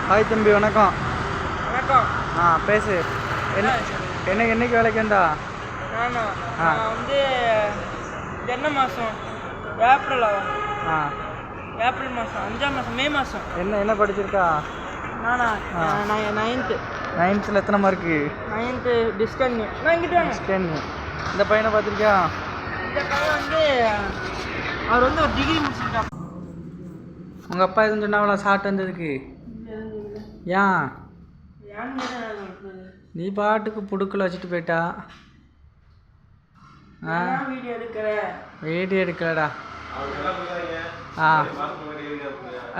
Hi தம்பி, வணக்கம். வணக்கம். பேசு. என்னைக்கு வேலைக்கு வந்தா? நான் வந்து என்ன மாதம்? ஏப்ரல் மாதம், 5ஆம் மாதம், மே மாதம். என்ன படிச்சிருக்கா? நானா? 9th எத்தனை மார்க்கு? 9th டிஸ்கன்யூ. டிஸ்கன்யூ. இந்த பையனை பார்த்துருக்கியா? இந்த பையன் வந்து அவர் வந்து ஒரு டிகிரி முடிச்சிருக்கான். உங்கள் அப்பா எதுவும் சொன்னாங்களா ஷார்ட் வந்ததுக்கு? ஏன் நீ பாட்டுக்கு புடுக்கில் வச்சுட்டு போயிட்டா? வீடியோ எடுக்கலடா.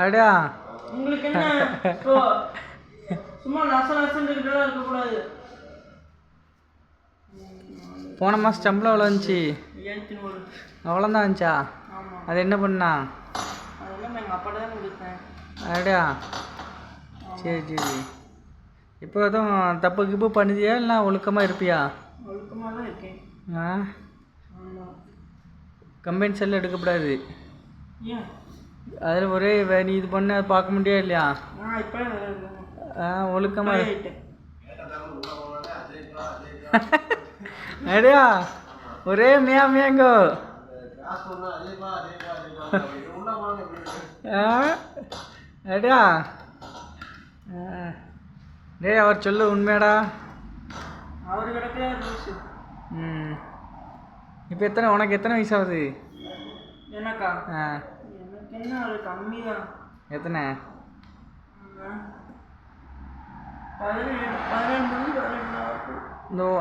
அடா உங்களுக்கு என்ன சும்மா இருக்கக்கூடாது. போன மாதம் சம்பளம் எவ்வளோ இருந்துச்சு? 700. அவ்வளோதான் இருந்துச்சா? அது என்ன பண்ணா? அதெல்லாம் எங்கள் அப்பா தான் கொடுத்தேன். அடா சரி. இப்போ எதுவும் தப்பு கிப்பு பண்ணுதியா இல்லை ஒழுக்கமாக இருப்பியா? ஒழுக்கமாக தான் இருக்கேன். கம்பெனி செல்ல எடுக்கக்கூடாது. ஏன்? அதில் ஒரே நீ இது பண்ண அதை பார்க்க முடியாது இல்லையா? இப்போ ஒழுக்கமாக அடையா ஒரே மியாங்கோ. அடையா டேய், அவர் சொல்லு உண்மையாடா. அவர் கிடக்கல. இப்போ உனக்கு எத்தனை வயசு ஆகுது? எனக்கா? எனக்கு என்ன ஒரு கம்மி தான். எத்தனை? 17.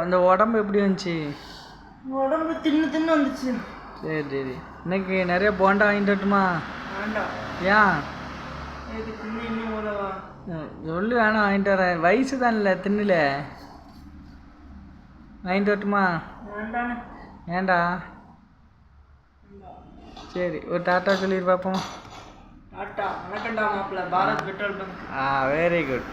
இந்த உடம்பு எப்படி வந்துச்சு? உடம்பு தின்னு வந்துச்சு. சரி. இன்னைக்கு நிறைய போண்டா வாங்கிட்டு வரட்டுமா? வேண்டாம். ஏன்? இது தின்னு இன்னும் உதவா? சொல்லு, வேணாம் வாங்கிட்டு வரேன். வயசு தான் இல்லை, தின்னுல. வாங்கிட்டு வரட்டுமா? வேண்டானே. ஏண்டா? சரி, ஒரு டாட்டா சொல்லிடு பார்ப்போம். டாட்டா. வணக்கம்டா மாப்பிள்ள. Bharat petrol bunk. Very good.